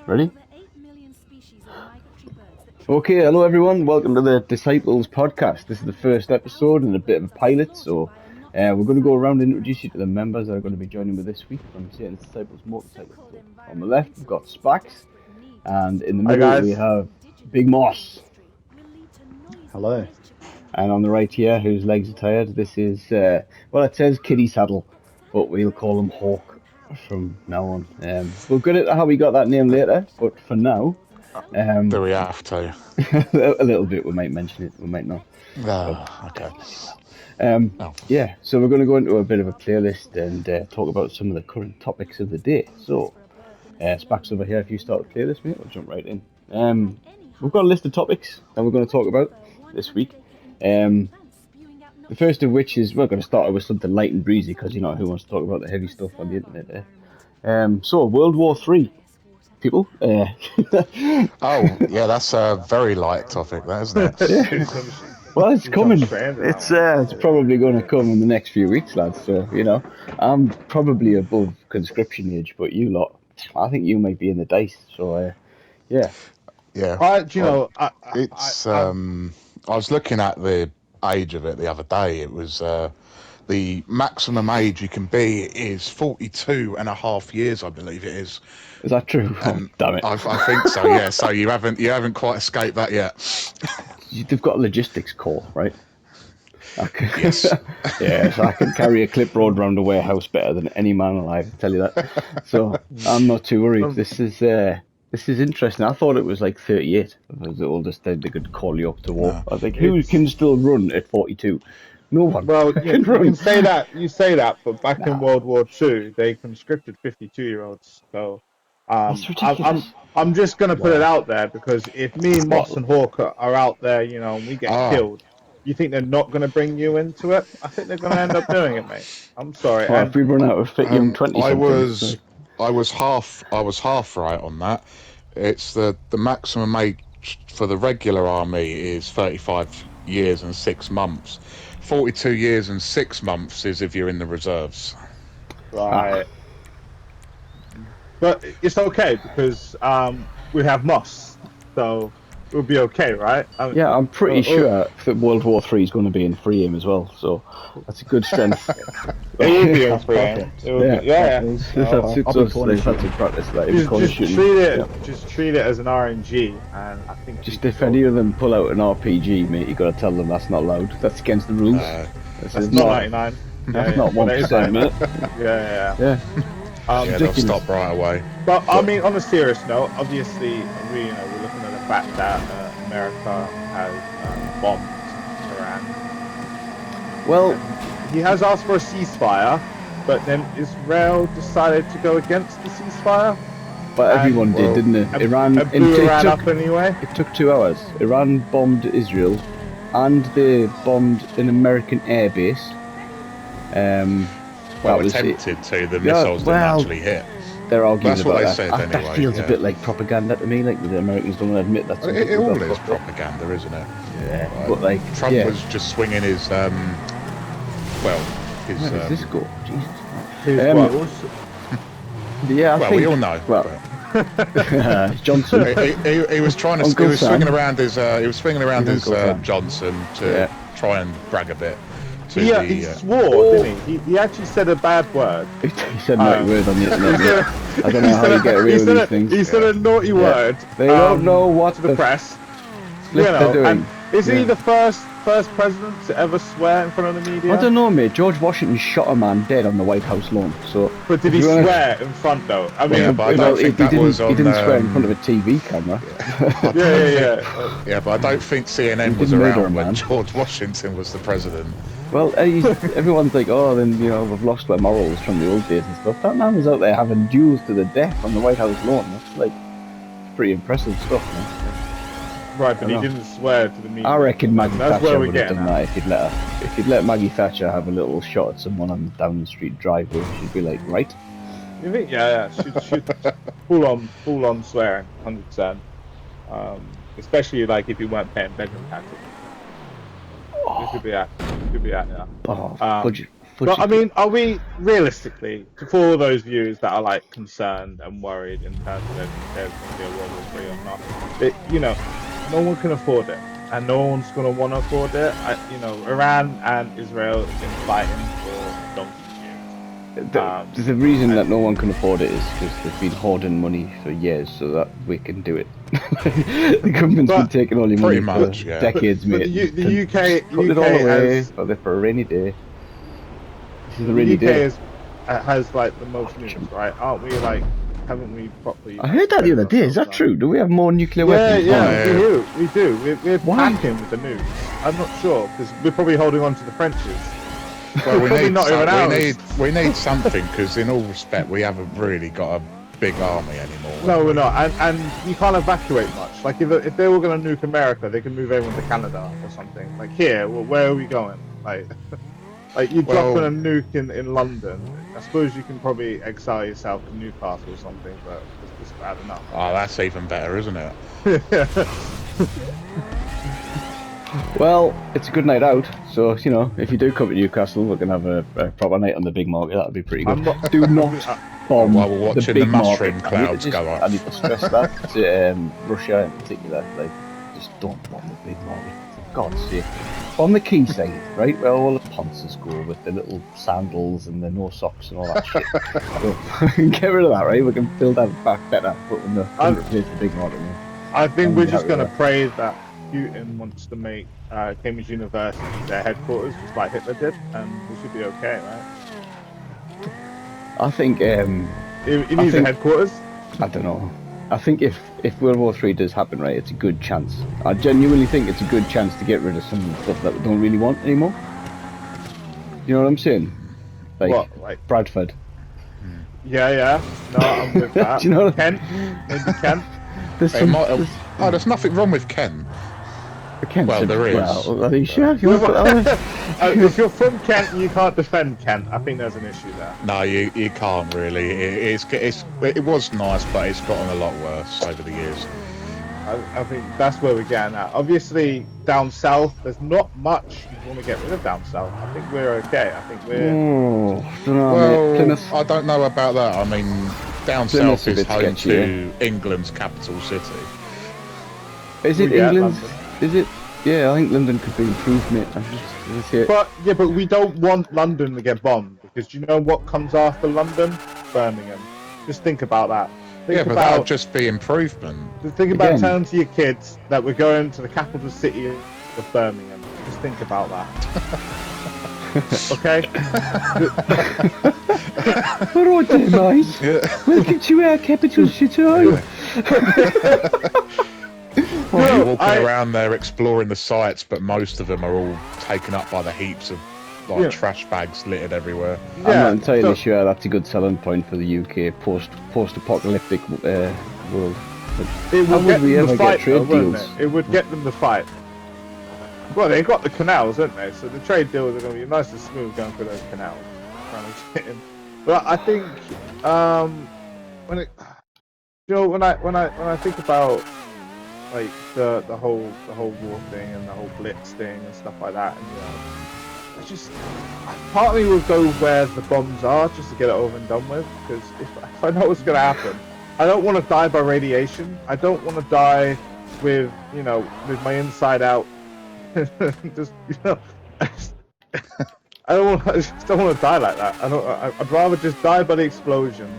Ready? Okay, hello everyone. Welcome to the Disciples podcast. This is the first episode and a bit of a pilot, so we're going to go around and introduce you to the members that are going to be joining me this week from Satan's Disciples Motorcycle Club. On the left, we've got Spax, and in the Hi middle, we guys. have Big Moss. Hello. And on the right here, whose legs are tired, this is, well, it says Kiddie Saddle, but we'll call him Hawk from now on. We'll get into how we got that name later, but for now, Do we have to? a little bit, we might mention it, we might not. Okay. Yeah, so we're going to go into a bit of a playlist and talk about some of the current topics of the day. So, Spax over here, if you start the playlist, mate, we'll jump right in. We've got a list of topics that we're going to talk about this week. The first of which is, we're going to start with something light and breezy, because, you know, who wants to talk about the heavy stuff on the internet there? So, World War III. People. Oh, yeah, that's a very light topic, that, isn't it? Well, it's coming. It's probably going to come in the next few weeks, lads. So, you know, I'm probably above conscription age, but you lot, I think you might be in the dice. So, yeah. Yeah. I was looking at the age of it the other day. It was the maximum age you can be is 42 and a half years, I believe it is. Is that true? Damn it! I think so. Yeah. So you haven't quite escaped that yet. They've got a logistics core, right? Yes. Yeah, so I can carry a clipboard around a warehouse better than any man alive. I tell you that. So I'm not too worried. This is interesting. I thought it was like 38. It was the oldest they could call you up to war. I think who can still run at 42? No one. Well, you can say that. You say that, but back in World War II, they conscripted 52-year-olds. So, that's ridiculous. I'm just gonna put it out there, because if me, Moss, and Hawk are out there, you know, and we get killed, you think they're not gonna bring you into it? I think they're gonna end up doing it, mate. I'm sorry. Well, if we run out of fit young 20, I was half right on that. It's the maximum age for the regular army is 35 years and 6 months. 42 years and 6 months is if you're in the reserves. Right. But it's okay, because we have Moss, so we'll be okay, right? Yeah, I'm pretty sure that World War III is going to be in free aim as well, so that's a good strength. It will be in free aim. Yeah. That's in practice. Just treat it as an RNG, and I think just if any of them pull out an RPG, mate, you got to tell them that's not allowed. That's against the rules. That's not 99. That's not 1%, mate. Yeah. They'll stop right away. But I mean, on a serious note, obviously, we're looking at the fact that America has bombed Iran. Well, he has asked for a ceasefire, but then Israel decided to go against the ceasefire. But everyone did, didn't it? Iran up anyway. It took 2 hours. Iran bombed Israel, and they bombed an American airbase. Well, attempted to. The missiles didn't actually hit. They're arguing That's about what they that. said anyway. That feels a bit like propaganda to me. Like the Americans don't want to admit that. It all is propaganda, isn't it? Yeah, but like Trump was just swinging his Where does this go? Jesus. Yeah, I think, we all know. Well, Johnson. he was trying to. Uncle he was Sam. swinging around his. Johnson to try and brag a bit. He swore, didn't he? He actually said a bad word. He said naughty word on the internet. I don't know how you get away with these things. He said a naughty word. They don't know what the press. They're doing. And is he the first president to ever swear in front of the media? I don't know, mate. George Washington shot a man dead on the White House lawn. So, but did he swear in front though? I mean, but I don't think that was on. He didn't swear in front of a TV camera. Yeah, but I don't think CNN was around when George Washington was the president. Well, everyone's like, oh, then, you know, we've lost our morals from the old days and stuff. That man was out there having duels to the death on the White House lawn. That's, like, pretty impressive stuff, man. Right, but he didn't swear to the media. I reckon Maggie Thatcher would have done that if he'd let Maggie Thatcher have a little shot at someone on the Downing Street driveway. She'd be like, right? You think? Yeah. She'd full on swearing, 100%. Especially, like, if you weren't paying bedroom taxes. It could be that. Yeah. Oh, But I mean, are we realistically, for all those viewers that are like concerned and worried in terms of if there's going to be a World War III or not, no one can afford it, and no one's going to want to afford it. Iran and Israel have been fighting for donkey's years. The reason that no one can afford it is because they've been hoarding money for years so that we can do it. The government's been taking all your money for decades, mate. The UK put it all away for a rainy day. This is a rainy day. Has like the most nukes, right? Aren't we like? Haven't we properly? I heard that the other day. Is that true? Do we have more nuclear weapons? Yeah, we do. We're packing with the nukes. I'm not sure because we're probably holding on to the Frenches. Well, we need something because, in all respect, we haven't really got a big army anymore. No, we're not, and you can't evacuate much. Like if they were going to nuke America, they can move everyone to Canada or something. Like here, well, where are we going? Like you dropping a nuke in London. I suppose you can probably exile yourself to Newcastle or something, but it's just bad enough. Oh, that's even better, isn't it? Well, it's a good night out, so if you do come to Newcastle, we're gonna have a proper night on the big market. That'd be pretty good. Do not bomb while we're watching the big mushroom market. clouds go up. I need to stress that to Russia in particular. Like, just don't bomb the big market. For God's sake, bomb the quayside, right, where all the ponces go with the little sandals and the no socks and all that shit. So, get rid of that, right? We can build that back better, but when the big market. I think we're just gonna pray that Putin wants to make Cambridge University their headquarters, just like Hitler did, and we should be okay, right? I think it needs a headquarters. I don't know. I think if World War III does happen, right, it's a good chance. I genuinely think it's a good chance to get rid of some stuff that we don't really want anymore. You know what I'm saying? Like Bradford. Yeah. No, I'm with that. Do you know Kent? Maybe Kent. There's nothing wrong with Kent. Well, there is. Well, are you sure? If you're from Kent and you can't defend Kent, I think there's an issue there. No, you can't really. It was nice, but it's gotten a lot worse over the years. I think that's where we're getting at. Obviously, down south, there's not much you want to get rid of down south. I think we're okay. I think we're... I don't know about that. I mean, down Plymouth south is home to England's capital city. Is it England? Is it? Yeah, I think London could be improved, mate. But we don't want London to get bombed, because do you know what comes after London? Birmingham. Just think about that. But that would just be improvement. Just think about telling to your kids that we're going to the capital city of Birmingham. Just think about that. Okay? Alright then, mate. Welcome to our capital city. You're walking around there exploring the sites, but most of them are all taken up by the heaps of trash bags littered everywhere. I'm not entirely sure that's a good selling point for the UK post-apocalyptic world. It would get them to fight, though, wouldn't it? It would get them to fight. Well, they've got the canals, haven't they? So the trade deals are going to be nice and smooth going through those canals. But I think when I think about like the whole war thing and the whole blitz thing and stuff like that, and I partly will go where the bombs are just to get it over and done with, because if I know what's going to happen, I don't want to die by radiation. I don't want to die with with my inside out. just I just don't want to die like that. I'd rather just die by the explosion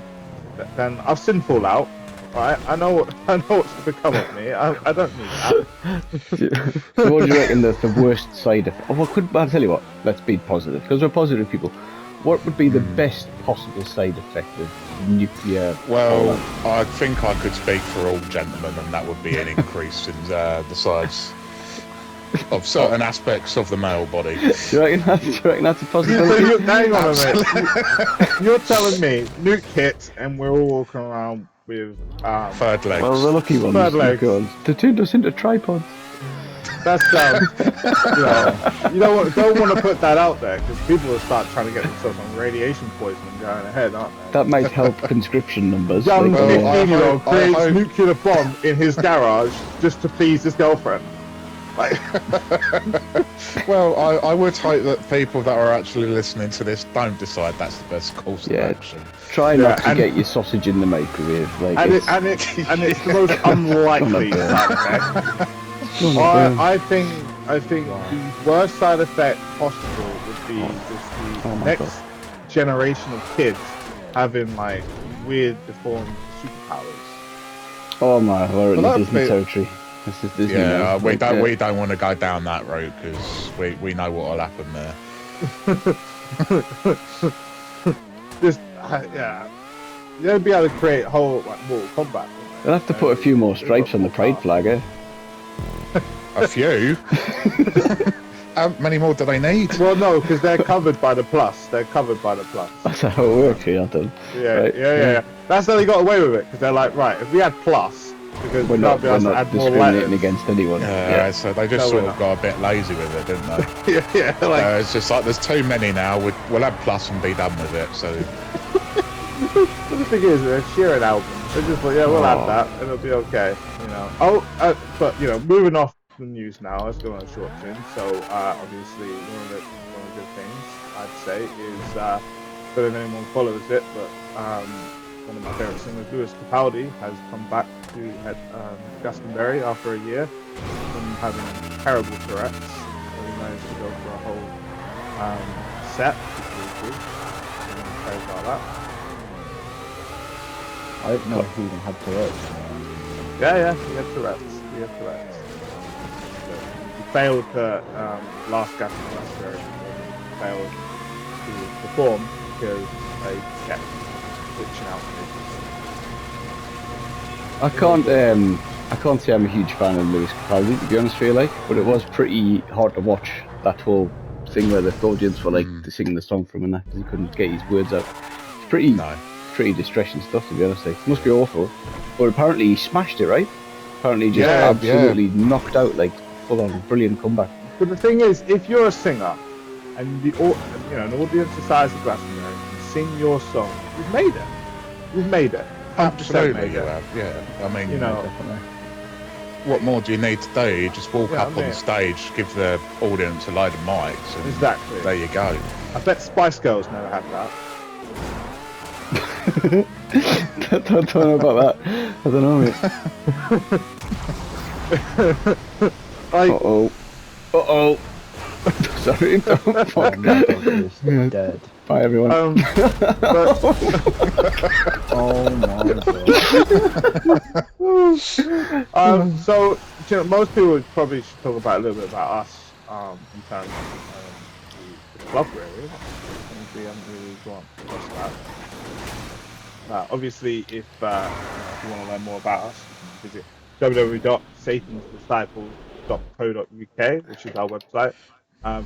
than I've seen Fallout. Right, I know what's to become of me. I don't need that. So what do you reckon the worst side effect? I'll tell you what. Let's be positive, because we're positive people. What would be the best possible side effect of nuclear? Well, I think I could speak for all gentlemen, and that would be an increase in the size of certain aspects of the male body. Do you reckon that's a possibility? Hang on a minute. You're telling me nuke hits and we're all walking around with third legs. Well, the lucky ones. Third legs. They turned us into tripods. That's you don't want to put that out there, because people will start trying to get themselves on radiation poisoning going ahead, aren't they? That might help conscription numbers. Young 15-year-old creates nuclear bomb in his garage just to please his girlfriend. Well, I would hope that people that are actually listening to this don't decide that's the best course of action. Try not to get your sausage in the microwave. Like and it's the most unlikely side effect. I think the worst side effect possible would be just the next generation of kids having like weird deformed superpowers. Oh my, we're in the Disney territory. This is Disney. Yeah, we don't want to go down that route because we know what will happen there. Just they'll be able to create a whole like Mortal Kombat. They'll have to put a few more stripes on the pride flag, eh? A few? How many more do they need? Well, no, because they're covered by the plus. They're covered by the plus. That's how it works here, Anton. Yeah. That's how they got away with it, because they're like, right, if we had plus, because we're not discriminating against anyone. So they just sort of got a bit lazy with it, didn't they? Like, it's just like there's too many now. We'll have plus and be done with it. So but the thing is, they're sharing albums. They're just like, we'll have that, and it'll be okay, you know. But you know, moving off the news now, let's go on a short tune. So obviously, one of the good things I'd say is, I don't know if anyone follows it, but one of my favourite singers, Lewis Capaldi, has come back to Glastonbury after a year from having terrible Tourette's. So he managed to go for a whole set, which was really cool. About that. I didn't know he even had Tourette's. Yeah, he had Tourette's. He failed to last Glastonbury. He failed to perform because they kept glitching out. I can't say I'm a huge fan of Lewis Capaldi, to be honest with you, like, but it was pretty hard to watch that whole thing where the audience were like singing the song from and that because he couldn't get his words out. It's pretty distressing stuff, to be honest. Like, it must be awful, but apparently he smashed it, right? Apparently he just absolutely knocked out, like, full on brilliant comeback. But the thing is, if you're a singer and an audience the size of Glastonbury and sing your song, you've made it. You've made it. Absolutely, you have. Yeah, I mean, you know, what more do you need to do? You just walk up on the stage, give the audience a load of mics, and exactly. There you go. I bet Spice Girls never had that. I don't know about that. I don't know, mate. Uh-oh. Sorry, don't fuck. Dead. Bye, everyone. Oh my god. So, you know, most people would probably should talk about a little bit about us in terms of the club, really. We haven't really gone across that. Obviously, if you want to learn more about us, visit www.satansdisciples.co.uk, which is our website.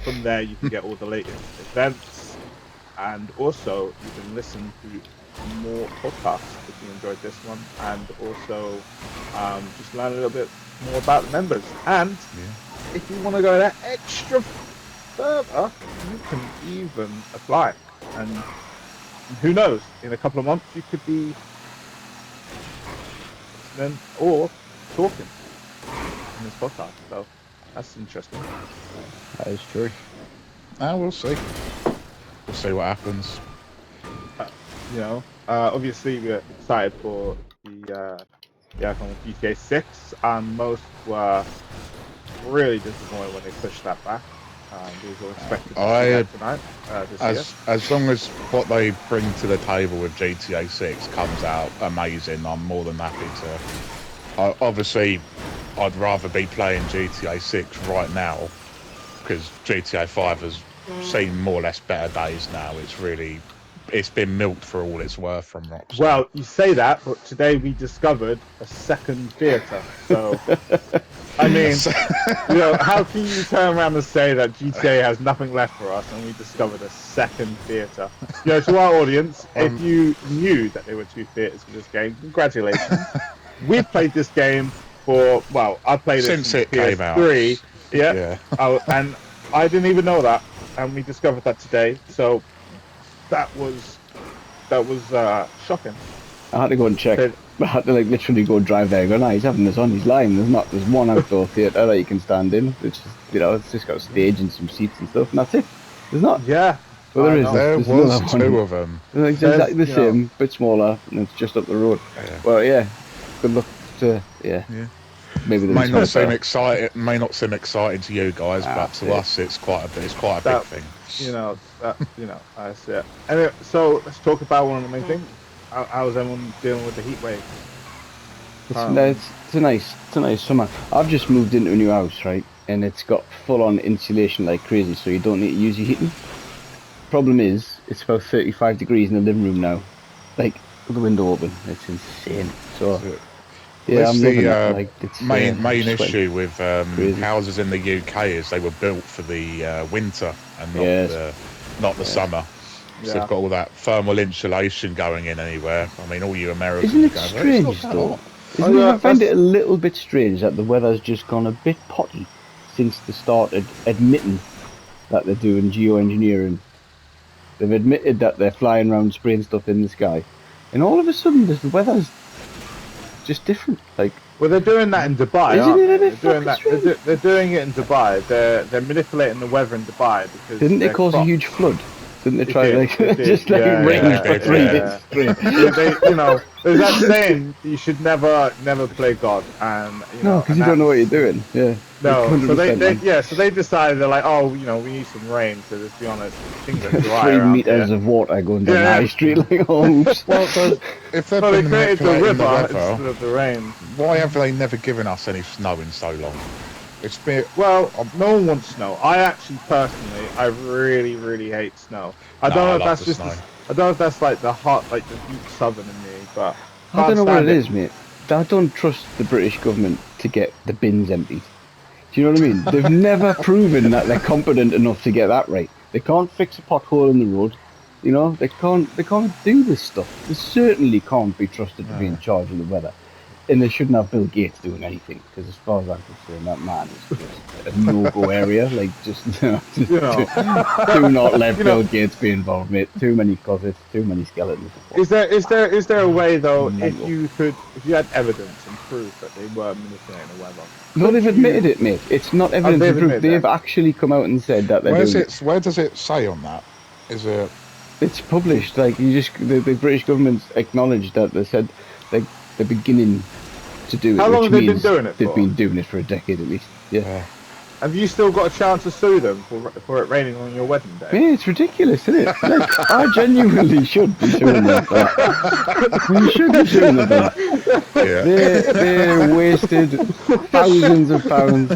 From there, you can get all the latest events, and also you can listen to more podcasts if you enjoyed this one, and also just learn a little bit more about the members. And if you want to go that extra further, you can even apply. And who knows, in a couple of months you could be listening or talking in this podcast. So that's interesting. That is true. We'll see. We'll see what happens. Obviously we're excited for the outcome of GTA 6, and most were really disappointed when they pushed that back. These were expected to see tonight, as long as what they bring to the table with GTA 6 comes out amazing, I'm more than happy to. Obviously, I'd rather be playing GTA 6 right now because GTA 5 has seen more or less better days now. It's been milked for all it's worth from Rockstar. Well, you say that, but today we discovered a second theatre. So, I mean, how can you turn around and say that GTA has nothing left for us and we discovered a second theatre? To our audience, if you knew that there were two theatres for this game, congratulations. We've played this game I played it since it came out. Yeah. And I didn't even know that, and we discovered that today. So that was shocking. I had to go and check. I had to like literally go drive there. Go, nah, he's having this on. He's lying. There's one outdoor theatre that you can stand in. It's just, it's just got a stage and some seats and stuff, and that's it. There's not. Yeah. Well, there I is. know. There There's was another two one. of them. They're exactly the There's, you know- same, bit smaller, and it's just up the road. Yeah. Well, yeah. Good luck to Yeah. maybe the May not seem better. exciting. May not seem exciting to you guys, but to yeah. us, it's quite a big That- thing. That's it. Anyway, so let's talk about one of the main things. How's everyone dealing with the heat wave? It's a nice summer. I've just moved into a new house, right, and it's got full-on insulation like crazy, so you don't need to use your heating. Problem is, it's about 35 degrees in the living room now, like with the window open. It's insane. So So, yeah, That's I'm the, loving it. Like it's main just like- issue with crazy. houses in the UK is they were built for the winter and not Yes. the summer. So Yeah. they've got all that thermal insulation going in anywhere. I mean, all you Americans Isn't it go, "Well, it's strange not that though? hot." Isn't it? I find that's- it a little bit strange that the weather's just gone a bit potty since they started admitting that they're doing geoengineering. They've admitted that they're flying around spraying stuff in the sky, and all of a sudden the weather's just different. Like, Well, they're doing that in Dubai, Isn't aren't it a they? bit They're doing fucking that. They're doing it in Dubai. They're manipulating the weather in Dubai because didn't they their cause a crop- huge flood? Didn't they They try did, like they did. just like Yeah, rain yeah, for they 3 did. days straight? There's that saying you should never play God, and No, because you don't know what you're doing. Yeah. No, so 100%, man. so they decided they're like, oh, we need some rain. So let's be honest, things are dry 3 around meters here. of water going down Yeah. the high street like, oh, oops. Well, if they've So they been created the manipulating river the instead weather, of the rain. why have they never given us any snow in so long? It's been Well, no one wants snow. I actually, personally, I really, really hate snow. I No, don't know I if love that's the just, snow. I don't know if that's like the hot, like the deep southern in me, but I don't know what can't it stand is, mate. I don't trust the British government to get the bins emptied. Do you know what I mean? They've never proven that they're competent enough to get that right. They can't fix a pothole in the road. They can't do this stuff. They certainly can't be trusted to be in charge of the weather. And they shouldn't have Bill Gates doing anything, because as far as I'm concerned, that man is just a no-go area. Like, just, You know. do not let You know. Bill Gates be involved, mate. Too many closets, too many skeletons. Is there a way though, Mental. if you had evidence and proof that they were manipulating the weather? No, they've admitted it, mate. It's not evidence they've and proof. admitted They've that. actually come out and said that they're doing it. where does it say on that? Is it It's published. Like, the British government's acknowledged that they said they're beginning to do it. How long which have they been means doing it They've for? been doing it for a decade at least. Yeah. Have you still got a chance to sue them for it raining on your wedding day? Yeah, it's ridiculous, isn't it? Like, I genuinely should be suing them for that. We should be suing them for that. yeah? They wasted thousands of pounds.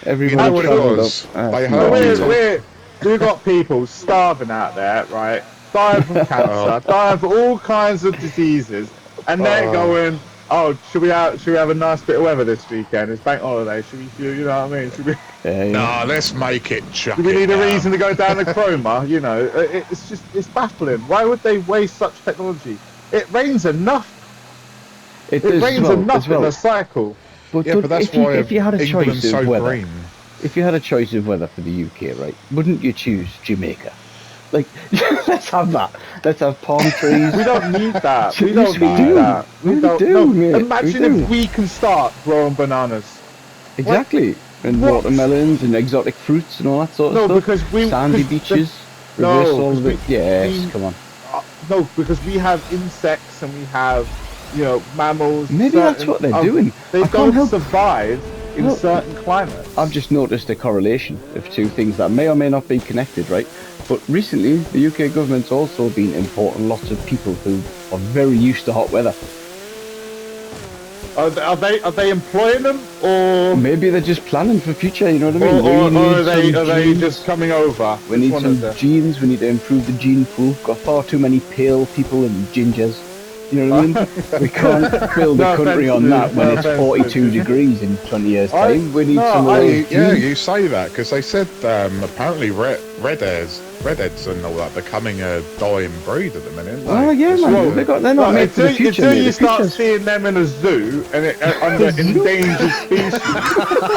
Everybody You know what it travelled was? up. Ah, They it's heard not- it. We've got people starving out there, right? Dying from cancer, dying from all kinds of diseases, and they're going, "Oh, should we have a nice bit of weather this weekend? It's bank holiday. Should we? You know what I mean? Should we? Yeah, yeah. Nah, let's make it chuck Do we it need a down. reason to go down the chroma? You know, it's baffling. Why would they waste such technology? It rains enough. It It does rains as well, enough as well. in a cycle. But, Yeah, don't- but that's if you, why if you had a England's choice of so weather, green. if you had a choice of weather for the UK, right, wouldn't you choose Jamaica? Like, let's have that. Let's have palm trees. We don't need that. We Yes, don't we need do. that. We don't. do, no, mate. We imagine do. if we can start growing bananas. Exactly. And What? watermelons and exotic fruits and all that sort of No, stuff. because we Sandy because beaches. No, Reverse all of it. because Yes, we- come on. No, because we have insects and we have, mammals. Maybe that's what they're doing. They I can't don't help- survive in No. certain climates. I've just noticed a correlation of two things that may or may not be connected, right? But recently, the UK government's also been importing lots of people who are very used to hot weather. Are they employing them or Maybe they're just planning for future, you know what I mean? or We need are some they genes. just coming over? We Which need one some is it? genes, we need to improve the gene pool. Got far too many pale people and gingers. You know what I mean? We can't build No a country offense on to that you, when no it's offense 42 to you. degrees in 20 years' I- time. We need no, some of I- those Yeah, genes. you say that because they said apparently redheads and all that becoming a dying breed at the minute. Oh yeah, man. Well, They're not made for the future. Until mate. you The start future's- seeing them in a zoo and under endangered species, I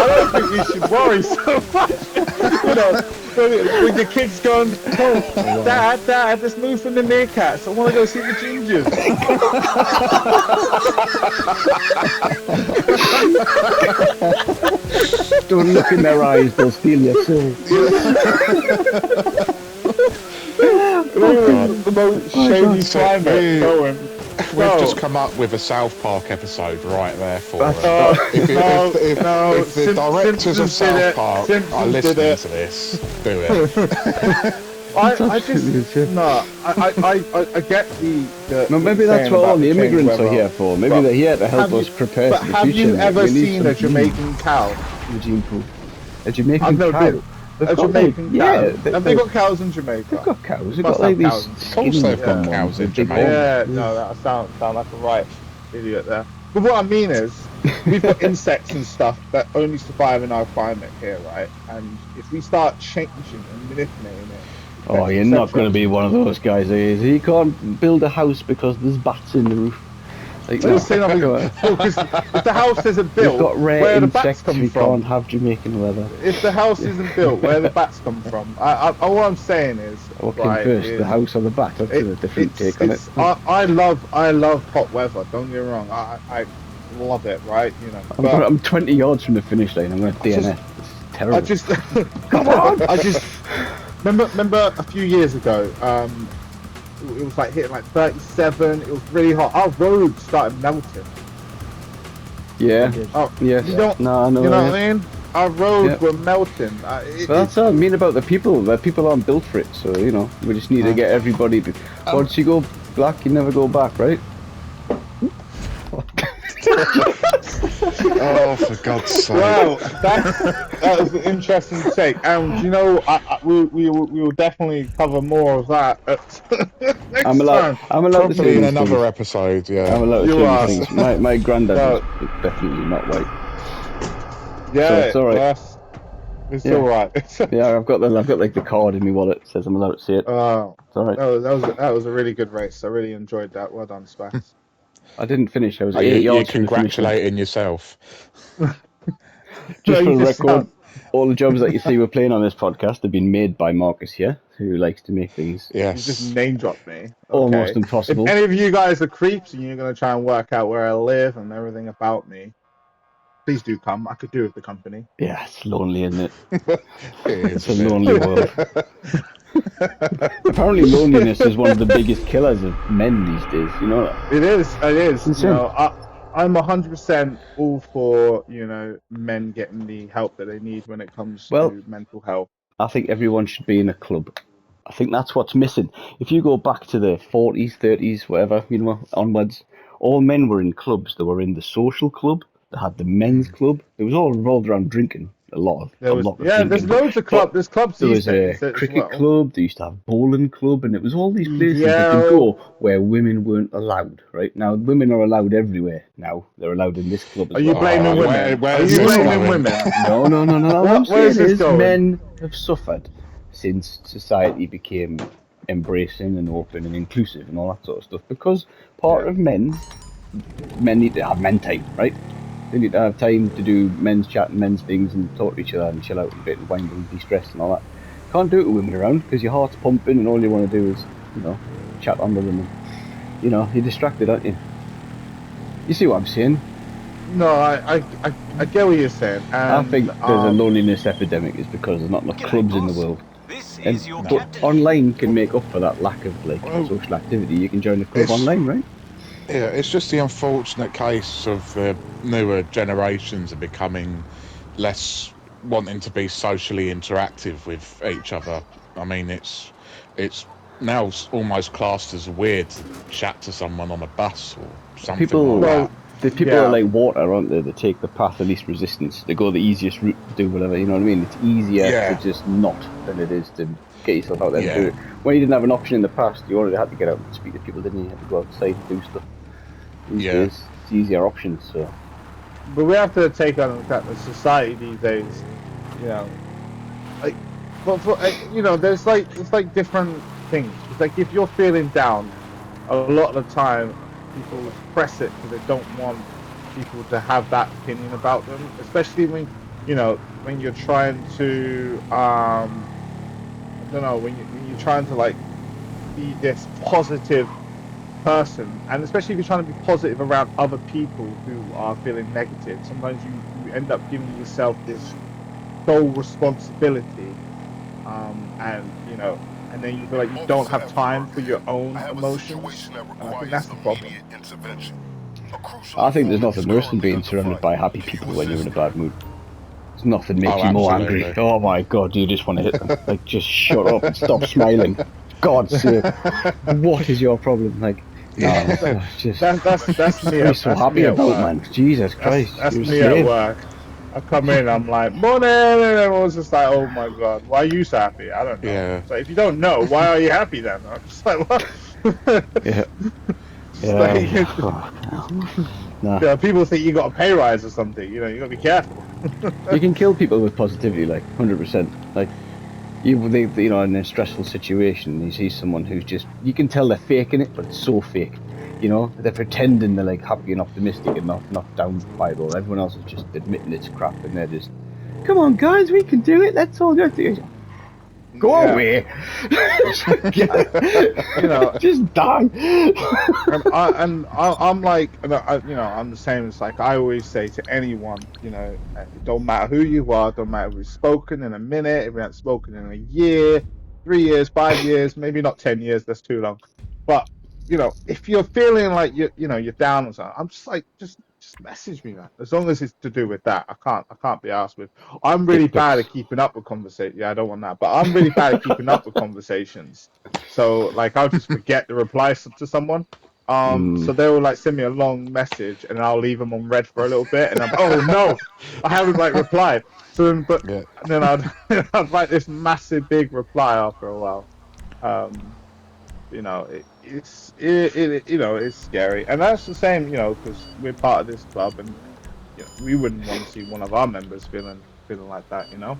don't think you should worry so much. You know, when your kids going, oh, Dad, let's move from the meerkats. I want to go see the gingers. Don't look in their eyes; they'll steal your soul. The most shady climate going. We've just come up with a South Park episode right there for it. If the directors of Simpsons did South it. Park are Simpsons did listening it. to this, do it. I get the No, maybe that's saying what about all the changing immigrants are weather. here for. Maybe But they're here to help have us you- prepare But for the have future. you mate. ever We need seen some a Jamaican cow? Eugene pool. A Jamaican I've never cow. been. They've A got, Jamaican like, cow. yeah, Have they got cows in Jamaica? They've got cows. They've Must got like have these cows. Of course skinny they've got ones, cows in the big Jamaica. ones. Yeah, no, that sound like a right idiot there. But what I mean is, we've got insects and stuff that only survive in our climate here, right? And if we start changing and manipulating it, Oh, you're not going to be one of those guys. You can't build a house because there's bats in the roof. Like, I'm just saying, because if the house isn't We've built, got rare where the bats insects. come We from? can't have Jamaican weather. If the house isn't built, where the bats come from? All I'm saying is, What came right, first, is the house or the bat? That's a different take on it. I love hot weather. Don't get me wrong. I love it, right? You know. But I'm 20 yards from the finish line. I'm going to DNF. It's terrible. I just Come on! I just remember a few years ago. It was like hitting like 37. It was really hot. Our road started melting. Yeah. Oh, Yes. You don't. No, I know. You know yeah. what I mean? Our roads Yep. were melting. But that's what I mean about the people. The people aren't built for it. So, you know, we just need to get everybody. Once you go black, you never go back, right? Oh, for God's sake. Well, that was an interesting take, and you know, we will definitely cover more of that next I'm allowed. time. I'm allowed to say Probably in these another things. episode, I'm yeah. allowed to You say are. these things. My granddad No. is definitely not white. Yeah, So it's all right. It's Yeah. all right. Yeah, I've got like the card in my wallet. It says I'm allowed to say it. Oh, It's all right. that was a really good race. I really enjoyed that. Well done, Spax. I didn't finish. I was Are 8 you yards from the finish line. congratulating yourself? Just for You the just record, all the jobs that you see we're playing on this podcast have been made by Marcus here, who likes to make things You just Yes. name dropped me. Okay. almost impossible. If any of you guys are creeps and you're gonna try and work out where I live and everything about me, please do come. I could do with the company. Yeah, it's lonely, isn't it? It It's is. a lonely world. Apparently, loneliness is one of the biggest killers of men these days. You know that? It is. It is. Insane. You know, I'm 100% all for men getting the help that they need when it comes Well- to mental health. I think everyone should be in a club. I think that's what's missing. If you go back to the 40s, 30s, whatever, onwards, all men were in clubs. They were in the social club. They had the men's club. It was all revolved around drinking. A lot of There's drinking. loads of clubs. There's clubs There these was a days as cricket well. club, they used to have bowling club, and it was all these places you Yeah. could go where women weren't allowed, right? Now, women are allowed everywhere now. They're allowed in this club as Are you well. blaming where- women? where Are is you this blaming going? women? No. What I'm Where saying is this is going? men have suffered since society became embracing and open and inclusive and all that sort of stuff. Because part of men need to have men time, right? They need to have time to do men's chat and men's things and talk to each other and chill out a bit and wind and de-stress and all that. Can't do it with women around because your heart's pumping and all you want to do is, chat on with them. And, you're distracted, aren't you? You see what I'm saying? No, I get what you're saying. And, I think there's a loneliness epidemic is because there's not enough clubs in the world. This And, is your but captain. online can make up for that lack of social activity. You can join a club It's- online, right? Yeah, it's just the unfortunate case of the newer generations are becoming less wanting to be socially interactive with each other. I mean, it's now almost classed as weird to chat to someone on a bus or something People, like that. the people yeah. are like water, aren't they? They take the path of least resistance. They go the easiest route to do whatever. You know what I mean? It's easier Yeah. to just not than it is to get yourself out there Yeah. and do it. When you didn't have an option in the past, you already had to get out and speak to people, didn't you? You had to go outside and do stuff. These Yeah. days, it's easier options. So But we have to take on that the society these days, like but for, you know, there's like it's like different things. It's like if you're feeling down, a lot of the time people suppress it because they don't want people to have that opinion about them, especially when you know when you're trying to I don't know when you're trying to like be this positive person, and especially if you're trying to be positive around other people who are feeling negative. Sometimes you end up giving yourself this sole responsibility, and you know, and then you feel like you don't have time for your own emotions, and I think that's the problem. I think there's nothing worse than being surrounded by happy people when you're in a bad mood. There's nothing makes Oh, you more absolutely. angry. Oh my god, you just want to hit them. Like, just shut up and stop smiling. God's sake, what is your problem? Like, no, it's just That's me. what are you so That's happy me at about, work. man? Jesus Christ, That's you're a me at slave. work. I come in, I'm like, morning, and everyone's just like, oh my god, why are you so happy? I don't know. Yeah. So if you don't know, why are you happy then? I'm just like, what? Yeah, Just like, yeah. Oh, no. you know, people think you got a pay rise or something. You know, you got to be careful. You can kill people with positivity, like 100%. Like, you know, in a stressful situation, you see someone who's just, you can tell they're faking it, but it's so fake. You know, they're pretending they're like happy and optimistic and not down by it all. Everyone else is just admitting it's crap, and they're just, come on, guys, we can do it. Let's all just do it. Go Yeah. away. You know, just die. I'm like, you know, I'm the same. It's like I always say to anyone, you know, it don't matter who you are, don't matter if we've spoken in a minute, if we haven't spoken in a year, 3 years, 5 years, maybe not 10 years. That's too long. But you know, if you're feeling like you know, you're down or something, I'm just like, just message me, man. As long as it's to do with that, I can't be asked with. I'm really Dick bad pics. at keeping up with conversation. Yeah, I don't want that, but I'm really bad at keeping up with conversations. So like I'll just forget to reply to someone. So they will like send me a long message and I'll leave them on red for a little bit, and I'm oh no, I haven't like replied. So then, but Yeah. and then I'd write this massive big reply after a while. Um, you know, you know it's scary, and that's the same, you know, because we're part of this club, and you know, we wouldn't want to see one of our members feeling like that, you know.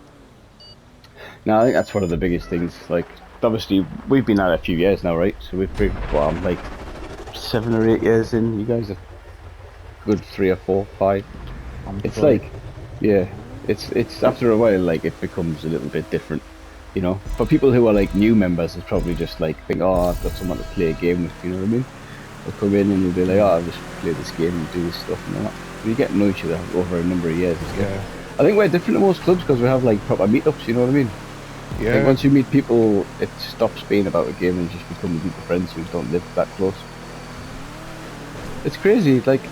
No, I think that's one of the biggest things. Like, obviously, we've been at it a few years now, right? So we've been, well, I'm like 7 or 8 years in. You guys are good 3 or 4, 5. It's like, yeah, it's after a while, like it becomes a little bit different, you know. For people who are like new members, it's probably just like think, oh, I've got someone to play a game with. You know what I mean? They'll come in and they'll be like, oh, I'll just play this game and do this stuff and all that. But you get to know each other over a number of years. It's good. Yeah. I think we're different to most clubs because we have like proper meetups. You know what I mean? Yeah. Like once you meet people, it stops being about a game and just become a group of friends who don't live that close. It's crazy. Like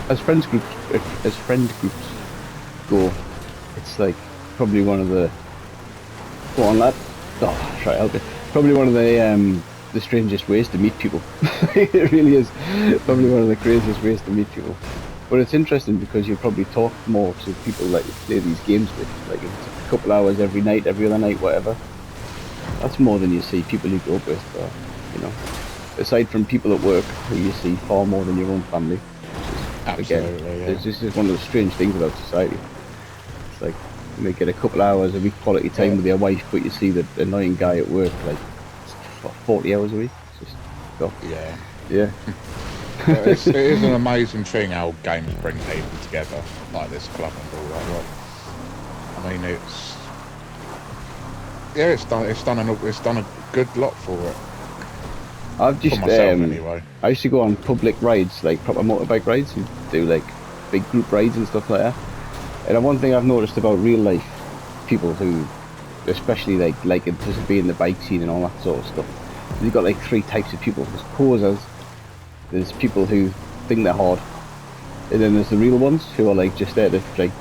as friend groups go, it's like probably one of the. Go on, lad. Oh, try to help it. Probably one of the strangest ways to meet people. It really is. Probably one of the craziest ways to meet people. But it's interesting because you probably talk more to people that you play these games with. Like if it's a couple hours every night, every other night, whatever. That's more than you see people you grow up with, or, you know. Aside from people at work, who you see far more than your own family. Absolutely, yeah. This is one of the strange things about society. It's like you may get a couple hours a week quality time with your wife, but you see the annoying guy at work like 40 hours a week. It's just, God. Yeah. Yeah. But it is an amazing thing how games bring people together, like this club and all that. Like, I mean, it's done a good lot for it. I've just For myself, anyway. I used to go on public rides, like proper motorbike rides, and do like big group rides and stuff like that. And one thing I've noticed about real life people who, especially like it to be in the bike scene and all that sort of stuff, you've got like 3 types of people. There's posers, there's people who think they're hard, and then there's the real ones who are like just there to like.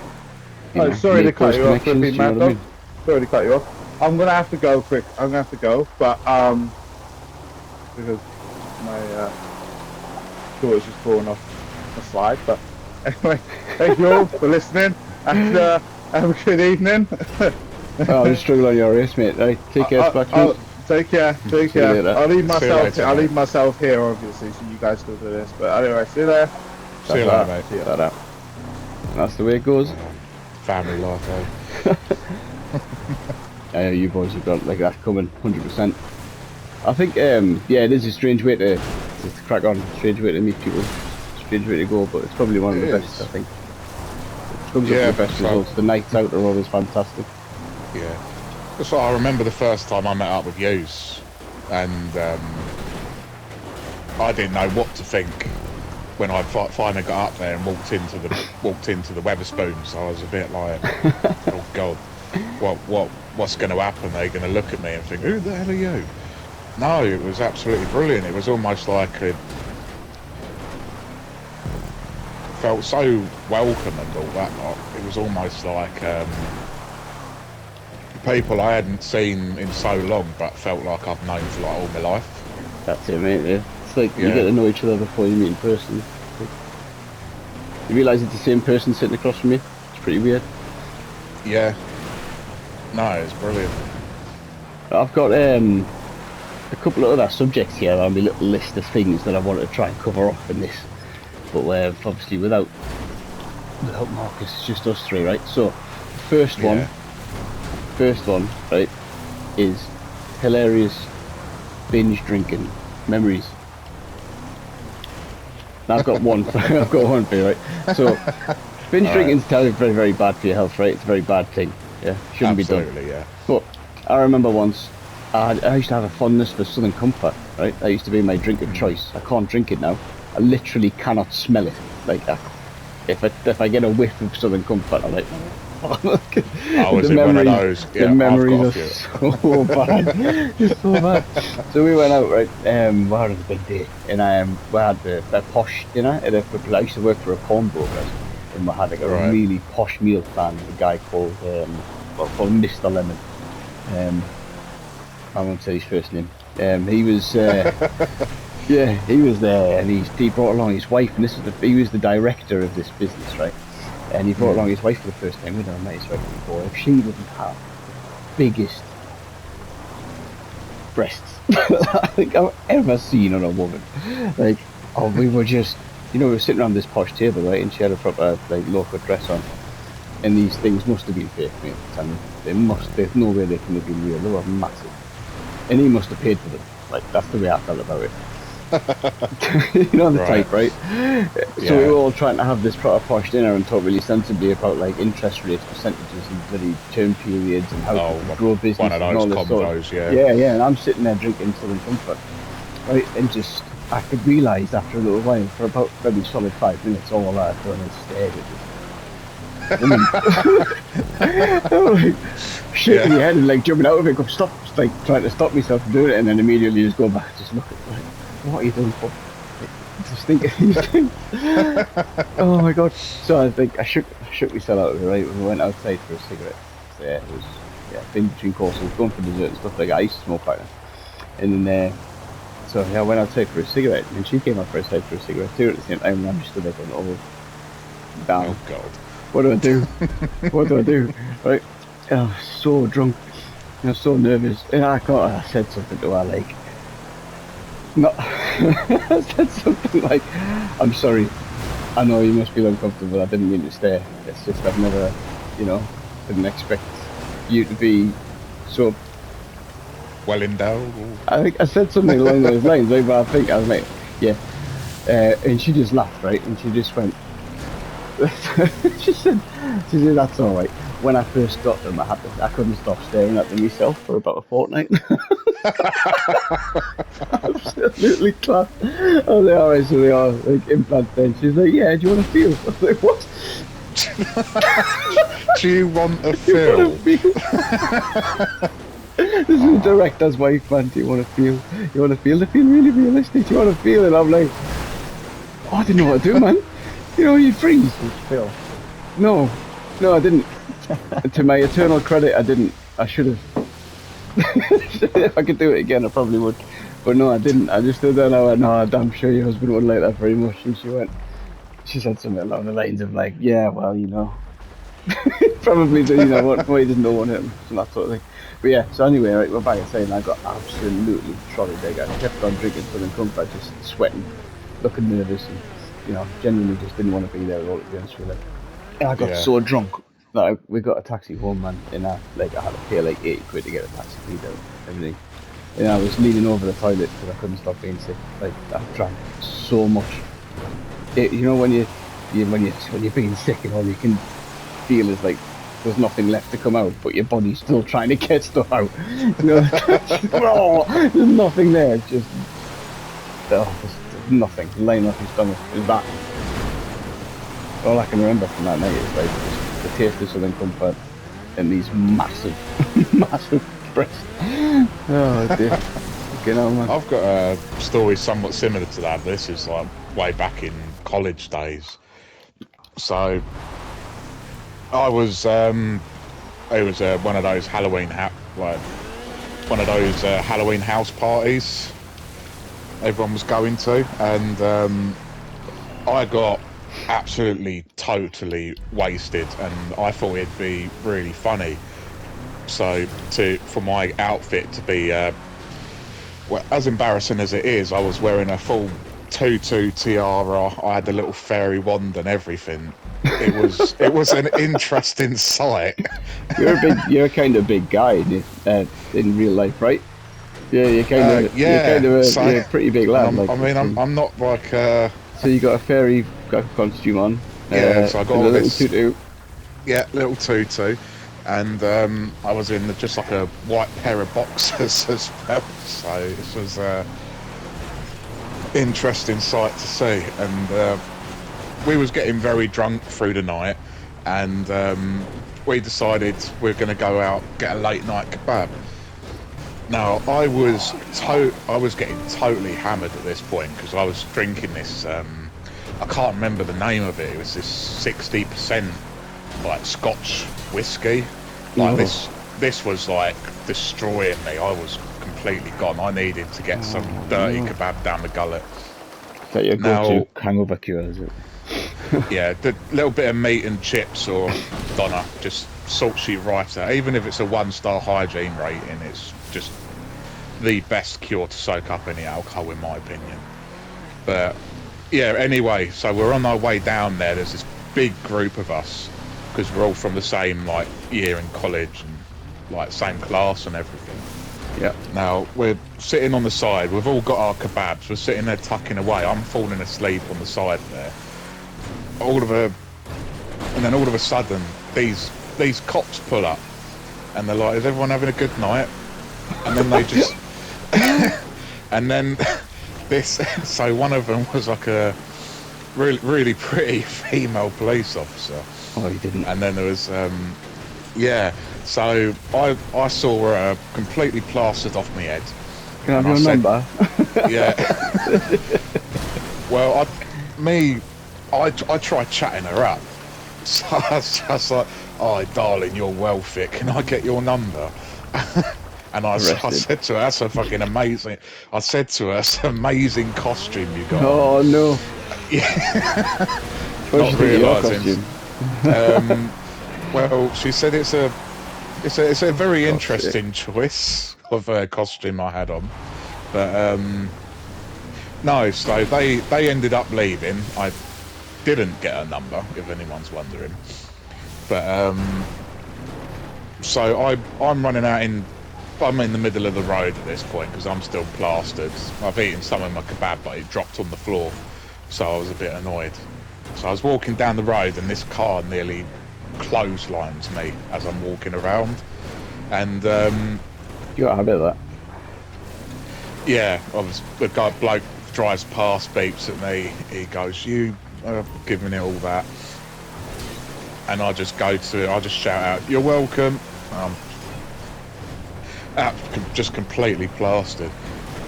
Oh, sorry to make cut those you off, connections, Flippy you know Matt. what I mean? Sorry to cut you off. I'm gonna have to go quick. I'm gonna have to go, but because my daughter's just fallen off the slide. But anyway, thank you all for listening, and have a good evening. Oh, just struggle on your race, mate. Right, take care, Splash. Take care. Take See you care. later. I'll leave See you myself. later, I'll mate. leave myself here, obviously, so you guys still do this. But anyway, see you there. See you later, mate. See you later. And that's the way it goes. Family life, eh? You boys have got like that coming, 100%. I think, yeah, it is a strange way to crack on, strange way to meet people, strange way to go, but it's probably one of the best, I think. It comes up with the best results. The nights out are always fantastic. Yeah. So I remember the first time I met up with yous, and I didn't know what to think when I finally got up there and walked into the Weatherspoons. I was a bit like, oh God, what's going to happen? They're going to look at me and think, who the hell are you? No, it was absolutely brilliant. It was almost like it felt so welcome and all that lot. It was almost like people I hadn't seen in so long, but felt like I've known for like all my life. That's it, mate. Yeah. It's like you get to know each other before you meet in person. You realise it's the same person sitting across from you. It's pretty weird. Yeah. No, it's brilliant. I've got a couple of other subjects here on my little list of things that I wanted to try and cover off in this, but obviously without Marcus, it's just us three, right? So, first one, right, is hilarious binge drinking memories. Now I've got one. I've got one for you, right? So, binge drinking is very, very bad for your health, right? It's a very bad thing. Yeah, shouldn't be done. Absolutely, yeah. But I remember once, I used to have a fondness for Southern Comfort, right? That used to be my drink of choice. I can't drink it now. I literally cannot smell it. Like, if I get a whiff of Southern Comfort, I'm like, I was in one of those. Yeah, the memories are so bad. It's so bad. So we went out, right? We had a big day, and we had the posh dinner. I used to work for a pawnbroker, and we had like a really posh meal plan with a guy called Mr. Lemon. I won't say his first name. He was, yeah, he was there, and he brought along his wife, and he was the director of this business, right? And he brought along his wife for the first time. We'd never met his wife before. If she didn't have the biggest breasts I think I've ever seen on a woman, like, oh, we were just, we were sitting around this posh table, right? And she had a proper like low-cut dress on, and these things must have been fake, mate. And there's no way they can have been real. They were massive, and he must have paid for them. Like, that's the way I felt about it. The type, right? So we were all trying to have this proper posh dinner and talk really sensibly about like interest rates, percentages, and bloody term periods, and how to grow business. One of those and all this combos, yeah. And I'm sitting there drinking Southern Comfort, right? And just I could realise after a little while, for about maybe solid 5 minutes, all I'd done is stared at this woman. I'm like shaking my head and like jumping out of it, stop, like trying to stop myself from doing it, and then immediately just go back, just look at it, like, what are you doing for? Just thinking. Oh my god. So I think I shook myself out of it, right? We went outside for a cigarette. So yeah, it was in between courses, going for dessert and stuff like that. I used to smoke back then. And then I went outside for a cigarette, and she came up outside for a cigarette too at the same time, and I'm just stood there going, oh damn. Oh god. What do I do? What do I do? Right? And I was so drunk. I was so nervous. And I said something to her like, no, I said something like, I'm sorry, I know you must feel uncomfortable, I didn't mean to stare, it's just I've never, didn't expect you to be so well endowed. I think I said something along those lines, right? But I was like, yeah, and she just laughed, right? And she just went, she said, that's alright. When I first got them, I couldn't stop staring at them myself for about a fortnight. Absolutely class. I was like, alright, so they are like implants then. She's like, yeah, do you want to feel? I was like, what? Do you want to feel? This is the director's wife, man. Do you want to feel? You want to feel? They feel really realistic. Do you want to feel? And I'm like, oh, I didn't know what to do, man. You freeze. Feel. No, I didn't. To my eternal credit, I didn't. I should have. If I could do it again, I probably would. But no, I didn't. I just stood there and I went, no, I'm sure your husband wouldn't like that very much. And she said something along the lines of like, yeah, well, probably what he doesn't know what him, and that sort of thing. But yeah, so anyway, right, we're back at saying I got absolutely trolley big. I kept on drinking Southern Comfort, just sweating, looking nervous, and genuinely just didn't want to be there at all, to be honest with you. And I got so drunk like we got a taxi home, man, and I had to pay like 80 quid to get a taxi fee down, everything. And I was leaning over the toilet because I couldn't stop being sick. Like I drank so much. You know when when you're being sick and all you can feel is like there's nothing left to come out, but your body's still trying to get stuff out. You know, oh, there's nothing there. Just there's nothing laying off your stomach. Is that all I can remember from that night? Is like just the taste of Southern Comfort and these massive, massive breasts. Oh dear. You know, man. I've got a story somewhat similar to that. This is like way back in college days. So I was, it was one of those Halloween Halloween house parties everyone was going to, and I got absolutely totally wasted, and I thought it'd be really funny. So for my outfit to be well, as embarrassing as it is, I was wearing a full tutu tiara. I had a little fairy wand and everything. It was an interesting sight. You're a kind of big guy in real life, right? Yeah, you're kind of you're a pretty big lad. I'm not like. So you got a fairy costume on. Yeah, so I got a little tutu. Yeah, little tutu, and I was in just like a white pair of boxers as well. So it was interesting sight to see, and we was getting very drunk through the night, and we decided we're going to go out get a late night kebab. Now I was getting totally hammered at this point because I was drinking this I can't remember the name of it. It was this 60% like Scotch whiskey. Like this was like destroying me. I was completely gone. I needed to get some dirty kebab down the gullet. Is that your go-to hangover cure, is it? Yeah, the little bit of meat and chips or doner just sorts you right out. Even if it's a 1-star hygiene rating, it's just the best cure to soak up any alcohol, in my opinion. But yeah, anyway, so we're on our way down there. There's this big group of us because we're all from the same like year in college and like same class and everything. Yeah. Now we're sitting on the side. We've all got our kebabs. We're sitting there tucking away. I'm falling asleep on the side there. And then all of a sudden, these cops pull up, and they're like, "Is everyone having a good night?" And then they just, and then this. So one of them was like a really, really pretty female police officer. Oh, you didn't. And then there was, yeah. So I saw her completely plastered off my head. Can I have your number? Yeah. Well, I tried chatting her up. So I was just like, "Oh, darling, you're well fit. Can I get your number?" And I said to her, "That's a fucking amazing." I said to her, "That's an amazing costume you got." Oh no. Yeah. Not realising. Well, she said it's a very interesting choice of a costume I had on, but no. So they ended up leaving. I didn't get a number, if anyone's wondering. But so I'm running out I'm in the middle of the road at this point because I'm still plastered. I've eaten some of my kebab, but it dropped on the floor, so I was a bit annoyed. So I was walking down the road, and this car nearly clotheslines me as I'm walking around. And you got a habit of that. Yeah, the bloke drives past, beeps at me. He goes, "You giving it all that?" And I just shout out, "You're welcome." Just completely plastered.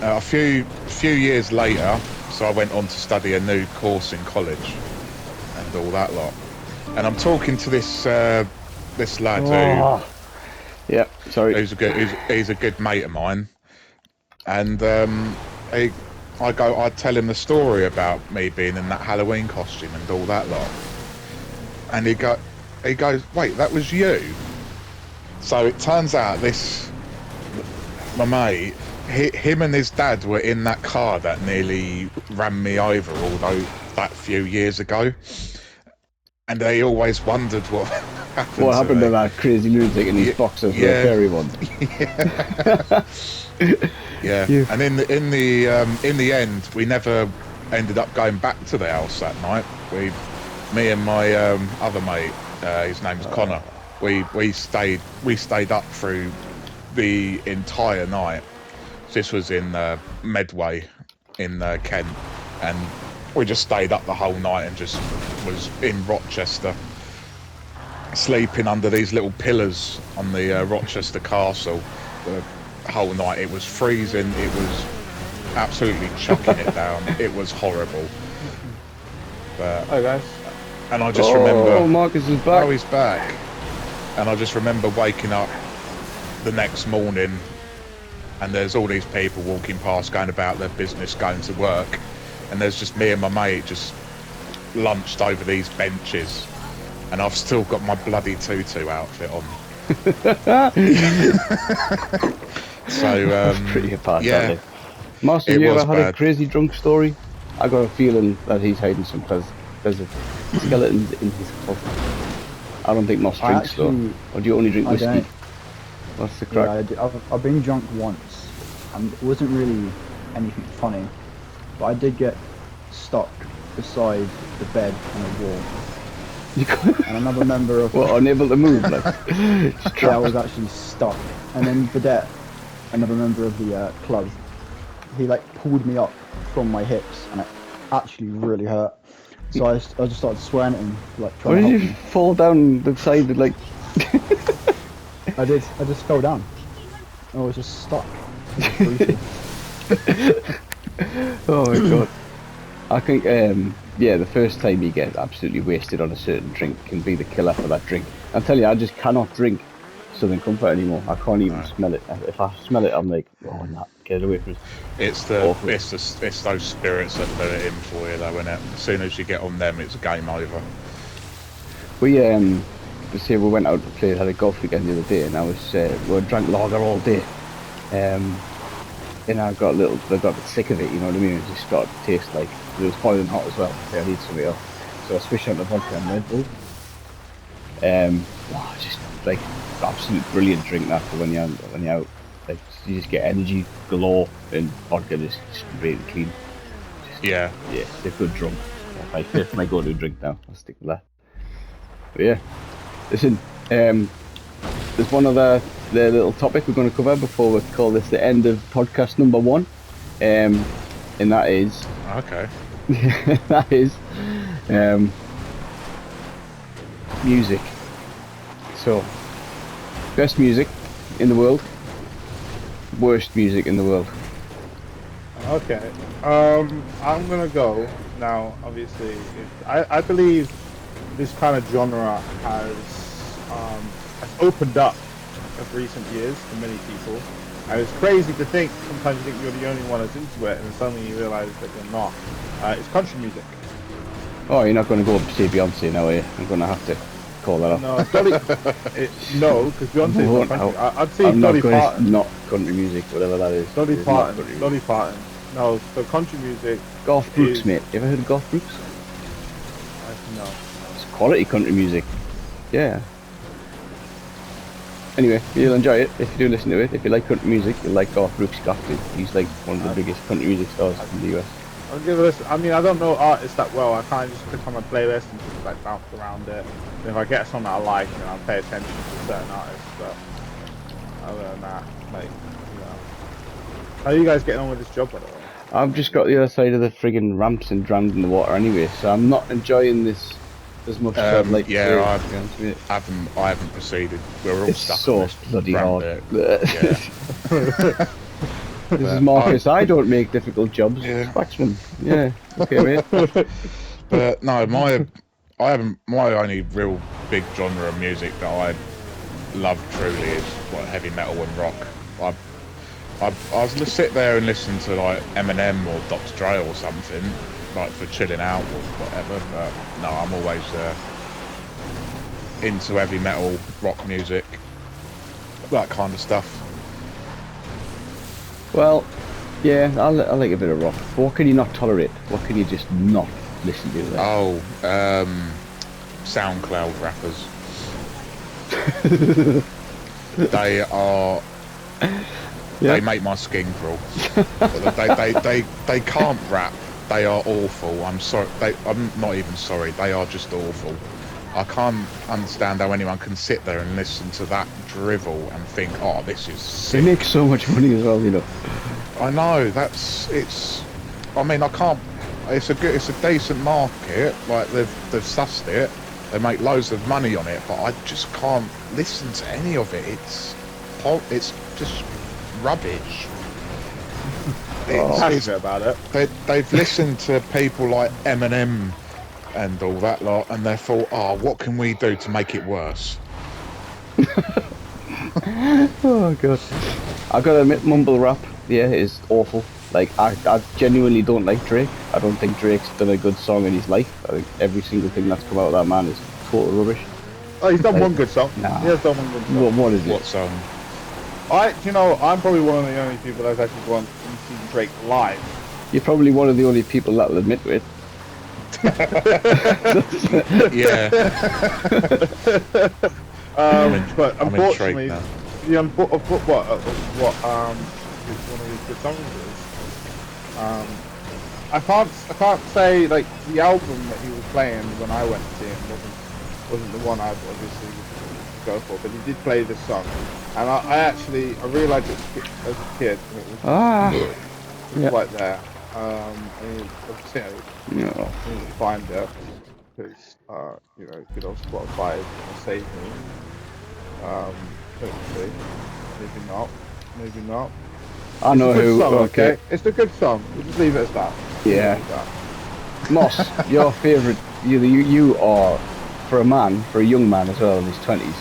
A few years later, so I went on to study a new course in college and all that lot. And I'm talking to this lad who, yeah, sorry, he's a good mate of mine, and I tell him the story about me being in that Halloween costume and all that lot, and he goes, "Wait, that was you?" So it turns out my mate, him and his dad were in that car that nearly ran me over that few years ago, and they always wondered happened What happened me. to that crazy lunatic in his Yeah, boxers with yeah. a fairy wand? Yeah, You- and in the end, we never ended up going back to the house that night. Me and my other mate, his name's Connor. We stayed up through the entire night. This was in Medway in Kent, and we just stayed up the whole night and just was in Rochester, sleeping under these little pillars on the Rochester Castle. The whole night. It was freezing. It was absolutely chucking it down. It was horrible. But Hi guys. and I just remember. Oh, Marcus is back. Oh, he's back. And I just remember waking up the next morning, and there's all these people walking past, going about their business, going to work, and there's just me and my mate just lunched over these benches, and I've still got my bloody tutu outfit on. So Pretty apart, yeah, yeah. Master, it you was ever had a bad. crazy drunk story? I got a feeling that he's hiding some pleasant skeletons in his closet. I don't think Moss I drinks actually- though. Or do you only drink I whiskey? don't. What's the Yeah, crack? I've been drunk once, and it wasn't really anything funny, but I did get stuck beside the bed on a wall, and another member of What, unable to move? Like, just yeah, I trapped? was actually stuck, and then Vedette, another member of the club, he like pulled me up from my hips, and it actually really hurt. So I just started swearing at him, like Why trying to did help you me. fall down the side of, like... I just fell down. I was just stuck. It was brutal. Oh my god. I think, yeah, the first time you get absolutely wasted on a certain drink can be the killer for that drink. I tell you, I just cannot drink Southern Comfort anymore. I can't even smell it. If I smell it, I'm like, oh, nah, get away from it. It's Awful. it's those spirits that put it in for you, though, isn't it? As soon as you get on them, it's game over. We, let's say we went out to play, had a golf weekend the other day, and I was, we drank lager all day. And I got sick of it, you know what I mean? It just started to taste like, it was boiling hot as well, so I need something else. So I switched out to vodka and Red Bull. Just like, absolute brilliant drink that for when you're out. Like, you just get energy galore, and vodka just really clean. Yeah. Yeah, it's a good drunk. That's my go-to drink now. I'll stick with that. But yeah, listen, there's one other little topic we're going to cover before we call this the end of podcast number 1, and that is Okay. that is music. So, best music in the world, worst music in the world. Okay. I'm gonna go now. Obviously, I believe this kind of genre has opened up of recent years to many people. And it's crazy to think. Sometimes you think you're the only one that's into it, and suddenly you realise that you're not. It's country music. Oh, you're not going to go up to see Beyonce now, are you? I'm going to have to call that off. No, no, because Beyonce's Won't not country. help. I'd say I'm not Dolly going. Parton. Not country music, whatever that is. Dolly It's not Parton. country music. Dolly Parton. No, so country music. Garth Brooks, is- mate. You ever heard of Garth Brooks? No. It's quality country music. Yeah. Anyway, you'll enjoy it if you do listen to it. If you like country music, you'll like Garth Brooks. He's like one of the biggest country music stars in the US. I'll give it a, I mean, I don't know artists that well. I kind of just click on my playlist and just like bounce around it. And if I get a song that I like, then I'll pay attention to certain artists. But other than that, like, you know. How are you guys getting on with this job, by the way? I've just got the other side of the friggin' ramps and drowned in the water anyway, so I'm not enjoying this as much as I'd like yeah, to. I- to be honest with you. I haven't proceeded. We're all It's stuck so on this bloody ramp hard. bit. Yeah. This is Marcus. I don't make difficult jobs. Yeah. Waxman. Yeah. Okay, mate. But no, my only real big genre of music that I love truly is like heavy metal and rock. I was to sit there and listen to like Eminem or Dr. Dre or something, like for chilling out or whatever. But no, I'm always into heavy metal, rock music, that kind of stuff. Well, yeah, I like a bit of rock. But what can you not tolerate? What can you just not listen to? Then? Oh, SoundCloud rappers. They are. Yeah. They make my skin crawl. they can't rap. They are awful. I'm sorry. I'm not even sorry. They are just awful. I can't understand how anyone can sit there and listen to that drivel and think, "Oh, this is They sick." make so much money as well, you know. I know. It's. I mean, I can't. It's a decent market. Like they've sussed it. They make loads of money on it, but I just can't listen to any of it. It's just rubbish. Passionate about it. They've listened to people like Eminem and all that lot, and they thought, "Oh, what can we do to make it worse?" Oh god. I gotta admit, mumble rap, yeah, is awful. Like, I genuinely don't like Drake. I don't think Drake's done a good song in his life. I think every single thing that's come out of that man is total rubbish. Oh, he's done Like, one good song. nah. He has done one good song. What is it? What song? You know, I'm probably one of the only people that's actually gone and seen Drake live. You're probably one of the only people that'll admit to it. Yeah. But I'm unfortunately, intrigued now. what one of his good songs is. I can't say like the album that he was playing when I went to see him wasn't the one I'd obviously go for, but he did play this song, and I realised it as a kid, and it was, it was Yeah. right there. And obviously, I didn't find it because good old Spotify saved me. Hopefully, maybe not. I know It's a good who. song, Okay. It's a good song. We'll just leave it as that. Yeah. Leave it as that. Moss, your favourite. You are, for a young man as well in his 20s.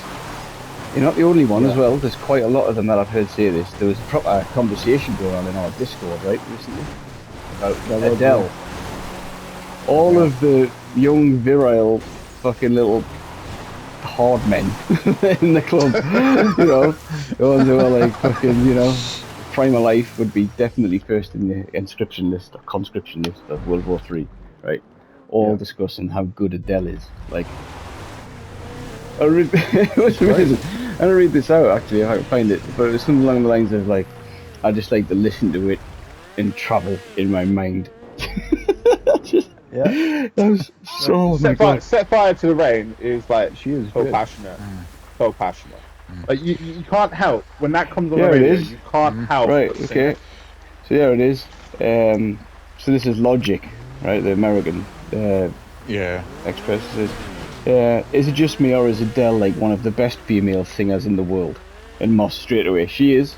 You're not the only one as well. There's quite a lot of them that I've heard say this. There was a proper conversation going on in our Discord, right, recently, about Adele. All of the young, virile, fucking little hard men in the club, you know, the ones who are like fucking, Prime of Life would be definitely first in the conscription list of World War III, right? All discussing how good Adele is. Like, it was amazing. I'm gonna read this out actually if I can find it, but it was something along the lines of like, I just like to listen to it and travel in my mind. That was so. Set fire to the rain is like She is so good. passionate, so passionate. Like you can't help when that comes on Yeah, the it radio. is. You can't help. Right, but sing okay. it. So yeah, it is. So this is Logic, right? The American Yeah. Express says, is it just me or is Adele like one of the best female singers in the world? And Moss straight away, she is.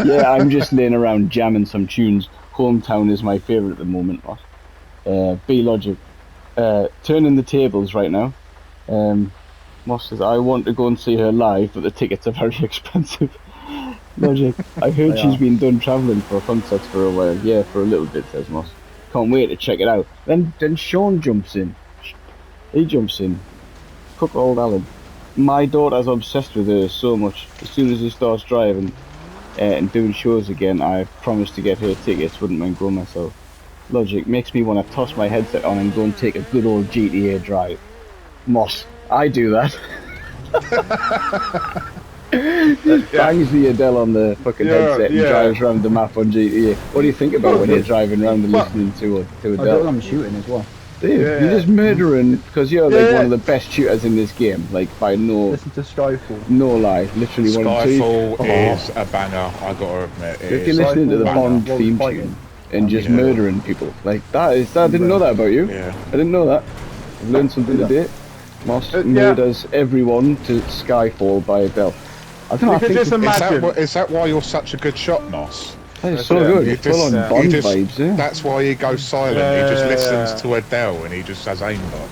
Yeah, I'm just laying around jamming some tunes. Hometown is my favourite at the moment, Moss. B Logic, turning the tables right now. Moss says, I want to go and see her live, but the tickets are very expensive. Logic, I heard They she's are. been done travelling for concerts for a while. Yeah, for a little bit, says Moss. Can't wait to check it out. Then Sean jumps in. He jumps in. Cook old Alan. My daughter's obsessed with her so much. As soon as he starts driving and doing shows again, I promised to get her tickets. Wouldn't mind going myself. Logic makes me want to toss my headset on and go and take a good old GTA drive. Moss, I do that. Bangs the Adele on the fucking headset and drives around the map on GTA. What do you think about when you're driving around and listening to I got Adele? them shooting as well. Dude, you're just murdering because you're like one of the best shooters in this game. Like by no Listen to Skyfall. lie, literally one of the Skyfall is a banger. I gotta admit. If you're listening to the Skyfall, Bond Bond theme fighting. tune and just Yeah. murdering people, like that is. I didn't know that about you. Yeah. I didn't know that. I've learned something today. Moss Yeah. murders everyone to Skyfall by Adele. I don't know. I You could think just imagine. Is that why you're such a good shot, Nos? that is so Yeah. good. You It's full on just- Bond you just- vibes. Yeah. That's why he goes silent. He just listens to Adele and he just has aimbot.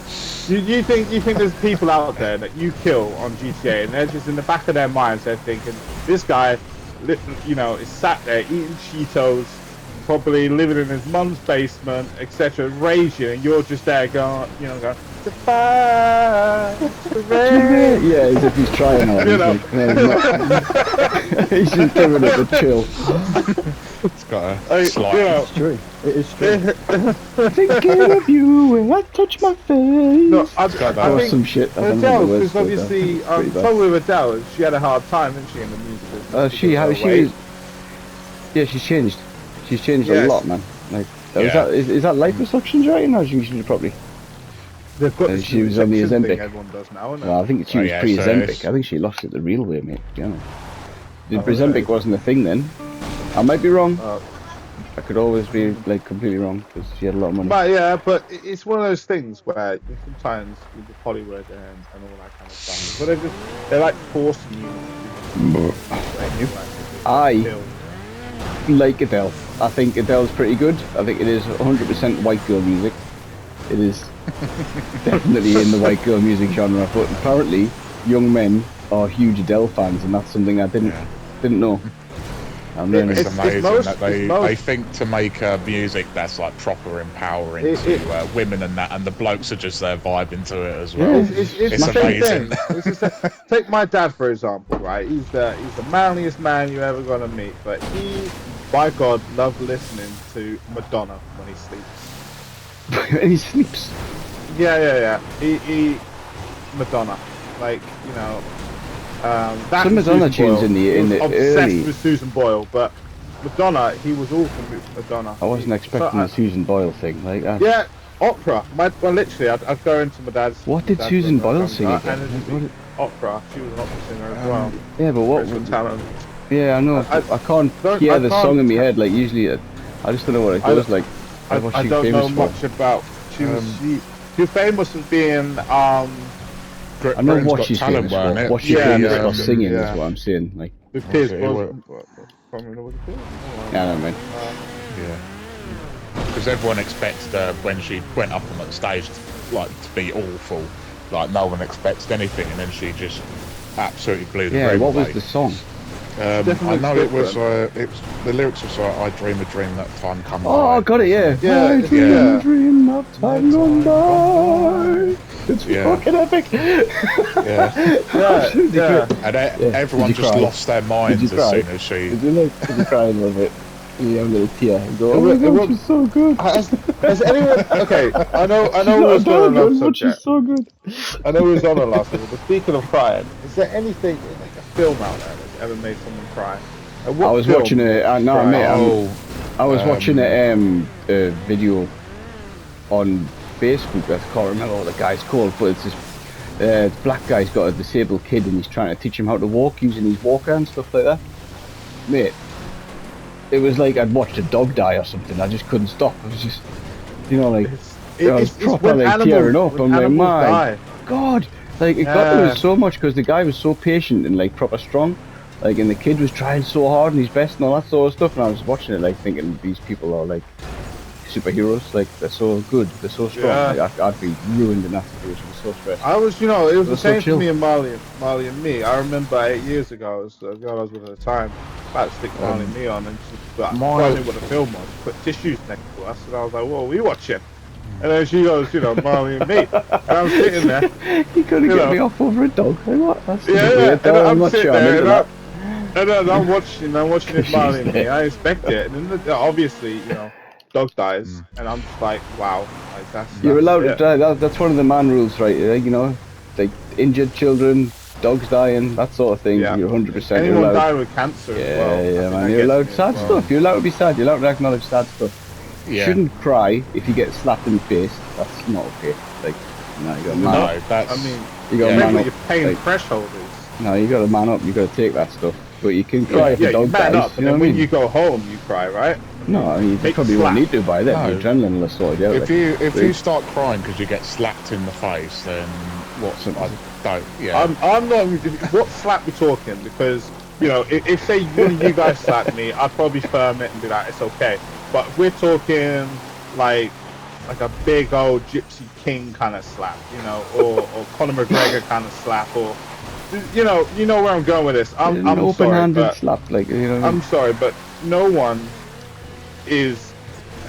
You think there's people out there that you kill on GTA and they're just in the back of their minds they're thinking this guy, is sat there eating Cheetos, probably living in his mum's basement, etc., raging, and you're just there going, Testify. The rain. Yeah, as if he's trying hard. You He's know. like, no, he's not. He's just doing it to chill. It's got I- a slight. you know, It's true. It is true. Thinking of you when I touch my face. no, I got I Or think some shit. I don't know Adele, the words because to it, obviously, though. Pretty bad. probably with Adele, she had a hard time, didn't she, in the music business? She because how of her she weight. was. Yeah, she's changed. She's changed a Yes. lot, man. Like, Yeah. is that liposuction right? Or is she usually probably? They've got this she was on the injection Ozempic. thing everyone does now, isn't it? Well, I think she Oh, was yeah, pre-Ozempic. so I think she lost it the real way, mate. To be honest. The Oh, Ozempic really? wasn't a thing then. I might be wrong. Uh, I could always be like completely wrong because she had a lot of money. But yeah, but it's one of those things where sometimes with Hollywood and all that kind of stuff, but they're like forcing you to do I like Adele. I think Adele's pretty good. I think it is 100% white girl music. It is definitely in the white girl music genre. But apparently, young men are huge Adele fans, and that's something I didn't know. I'm learning. It's It's amazing most- that they, it's most- they think to make music that's like proper empowering It- to it- women and that, and the blokes are just there vibing to it as well. Yeah. It's It's the same amazing. thing. It's just take my dad for example, right? He's the manliest man you're ever gonna meet, but he, by God, loved listening to Madonna when he sleeps. And he sleeps. Yeah. He Madonna, like you know. That Some and Madonna Susan tunes Boyle. in the- He in was the obsessed early- with Susan Boyle, but Madonna, he was all for Madonna. I wasn't expecting the Susan Boyle thing. Like, Yeah, opera. Well, literally, I'd go into my dad's. What did dad's Susan room, Boyle sing and again? it'd What be did- opera. She was an opera singer as well. yeah, but what? Great talent. Yeah, I know. I can't hear I the can't- song in my head. Like usually, I just don't know what it I goes don't- like. I What's she don't know famous for? much about. She was famous as being I know what she's famous for. weren't it? What she's Yeah, famous yeah, for singing yeah. is what I'm saying. Like, the kids. it? Was, can't remember what it was. yeah, I don't know, man. Yeah. Because everyone expected her when she went up on that stage, like to be awful. Like no one expected anything, and then she just absolutely blew the Yeah, room what was away. the song? I Definitely know it was. different. It was the lyrics was "I dream a dream that time come Oh, by." I got it. Yeah. Yeah, I dream yeah. a dream of time gone by. It's Yeah. fucking epic. Yeah. Absolutely yeah. good. And Yeah. everyone Did you just cry? lost their minds Did you as cry? soon as she. Did you cry a little bit? Yeah, I'm gonna tear and go. It Oh my was- it god, was- she's so good. Has anyone? Okay, I know She's we not was on a Adele, love man, but she's subject. so good. I know we was on a last one, but speaking of crying, is there anything like a film out there that's ever made someone cry? And what I was film watching made a. you No, cry? mate. Oh, I was watching a video on Facebook. I can't remember what the guy's called, but it's this black guy's got a disabled kid and he's trying to teach him how to walk using his walker and stuff like that. Mate, it was like I'd watched a dog die or something. I just couldn't stop. I was just, you know, like I was proper when like animals- tearing up. when I'm like, animals my die. God, like it got to Yeah. us so much because the guy was so patient and like proper strong. Like, and the kid was trying so hard and his best and all that sort of stuff. And I was watching it, like, thinking these people are like superheroes. Like, they're so good, they're so strong. Yeah. Like, I'd be ruined in that situation. So stressed. I was, you know, it was the was so same chill. for me and Marley and me. I remember 8 years ago, it was the girl I was with at the time, about to stick Marley and me on, and she like, My- I knew what the film was, put tissues next to us, and I was like, what are we watching? And then she goes, you know, Marley and me. And I'm sitting there, You couldn't You get know. me off over a dog. Like, what? That's yeah, weird. and though. I'm not sitting sure I'm there, into and, that. and I'm watching it Marley and me. She's I expect it, and then obviously, you know, dog dies, and I'm just like, wow, like You're that's allowed to it. die. That's one of the man rules, right? Like, you know, like injured children, dogs dying, that sort of thing. Yeah. You're 100% Anyone allowed. dying with cancer as Yeah, well. I yeah, think man. that You're gets allowed me as sad well. stuff. You're allowed to be sad. You're allowed to acknowledge sad stuff. You yeah. shouldn't cry if you get slapped in the face. That's not okay. Like, no, you got to man up. No, that's. I mean, You got to depends man what up. your pain Like, threshold is. no, you got to man up. You got to take that stuff. But you can cry if yeah, a dog you man dies. up, You know and what I when mean? you go home, you cry, right? No, I mean you Take probably the won't slap. need to by then. No. Your adrenaline will have sorted you out. If like. you you start crying because you get slapped in the face, then what's I don't. Yeah. I'm not. What slap we talking? Because you know, if say one of you guys slapped me, I'd probably firm it and be like, it's okay. But if we're talking like a big old Gypsy King kind of slap, you know, or Conor McGregor kind of slap, or you know where I'm going with this. I'm An sorry, open-handed but slap, like, you know. I'm sorry, but no one is.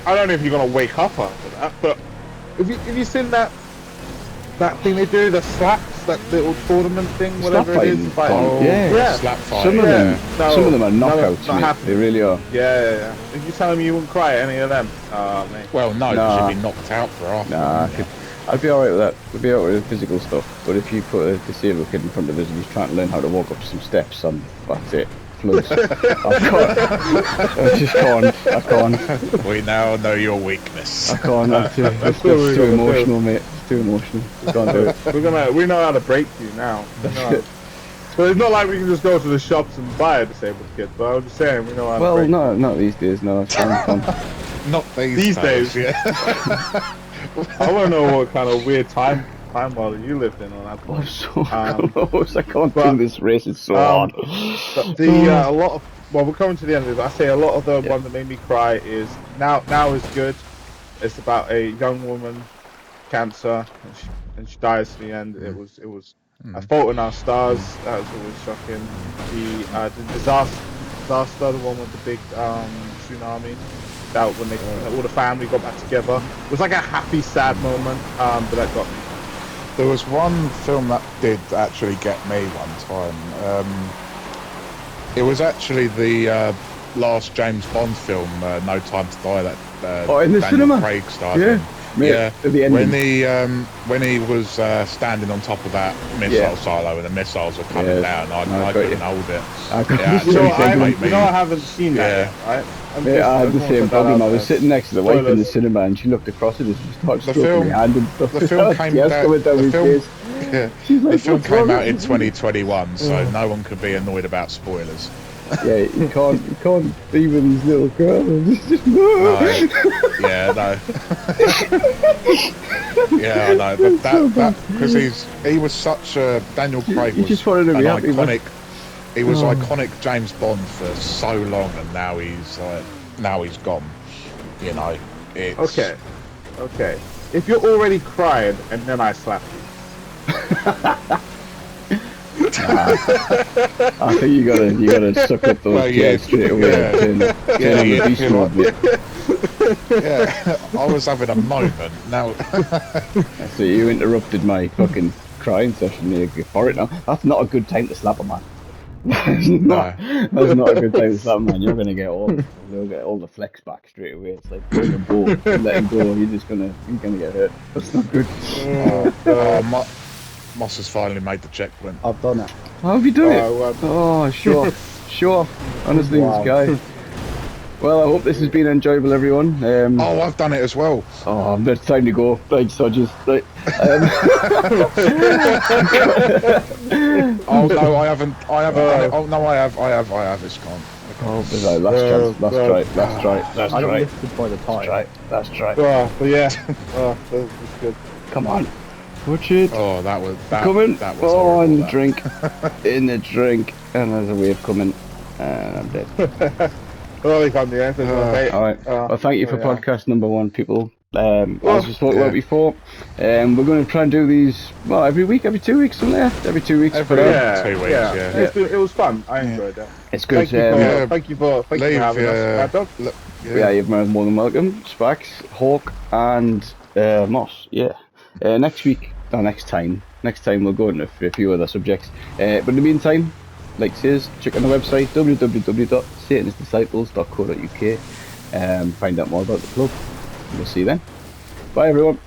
I don't know if you're gonna wake up after that, but if you seen that that thing they do, the slaps, that little tournament thing, whatever Slap it is. fighting. Like, Oh, yeah. yeah. Slap fight. Some of Yeah. them, No, some of them are no, knockouts, not mate. happening. They really are. Yeah. If you telling me you wouldn't cry at any of them, mate. Well, no, because Nah. you'd be knocked out for half. Nah, I'd be alright with that. I'd be alright with physical stuff. But if you put a disabled kid in front of us and he's trying to learn how to walk up some steps, that's it. Floods. I just can't. I can't. We now know your weakness. I can't. It's too emotional, mate. It's too emotional. I can't do it. We know how to break you now. We know how- But it's not like we can just go to the shops and buy a disabled kid. But I'm just saying, we know how to Well, break. no, not these days. No, it's fine. Not These days. Yeah. I want to know what kind of weird time model you lived in on that I'm point. so close. I can't do but, this race. It's so hard. But a lot of we're coming to the end of it. I say a lot of the one that made me cry is now is good. It's about a young woman, cancer, and she dies in the end. It was A Fault in Our Stars. That was always shocking. The disaster, the one with the big tsunami. That when all the family got back together. It was like a happy, sad moment, but that got me. There was one film that did actually get me one time. It was actually the last James Bond film, No Time to Die, that in the Daniel cinema? Craig starred Yeah. in. Mate, Yeah, at the ending. when he was standing on top of that missile silo and the missiles were coming down, I got couldn't you. hold it. I got Yeah, you. You know, actually I did make me. haven't seen that yet, right? Yeah, I had the same problem. I was sitting next to the wife in the Spoilers. cinema and she looked across at us and she started The stroking film- my hand and stuff. the film came Tears out- coming down the his film- face. Yeah. She's like, The film "What's wrong came out with in you?" 2021, so no one could be annoyed about spoilers. Yeah, you can't be with these little girls. It's just No. Yeah, no. Yeah, I know, but that because he was such a Daniel Craig you was just wanted to an be happy, man. iconic. He was Oh. iconic James Bond for so long, and now he's gone. You know, it's Okay. If you're already crying and then I slap you. I think you gotta suck up those Well, tears straight away. yeah. Turn Yeah, on the you- beast you mode, mate. yeah. I was having a moment. Now, So you interrupted my fucking crying session there for it now. That's not a good time to slap a man. That's not a good time to slap a man. You're gonna get all the flex back straight away. It's like pulling a bow, let him go. You're gonna get hurt. That's not good. Moss has finally made the checkpoint. I've done it. How have you done it? well, Oh, sure. Honestly, Wow. this guy. Well, I hope this has been enjoyable, everyone. Oh, I've done it as well. Oh, it's time to go. Right, so just right. Oh no, I haven't done it. Oh no, I have. It's gone. Oh, right, last chance. Last try. I got lifted by the tide. That's right. but yeah. That's good. Come on. Watch it. Oh, that was Coming. That was Oh, horrible, in the that. drink. In the drink. And there's a wave coming. And I'm dead. Well, we come to the end. All right. Well, thank you for yeah. podcast number 1, people. As we spoke about before, we're going to try and do these, every week, every 2 weeks, something like that. Every 2 weeks. Every- but, Yeah, 2 weeks, yeah. It was fun. I enjoyed that. it's good. Thank you for having us. Dog. Yeah, you're more than welcome. Spax, Hawk, and Moss. Yeah. Next time we'll go into a few other subjects. But in the meantime, like it says, check out the website www.satanisdisciples.co.uk and find out more about the club. We'll see you then. Bye, everyone.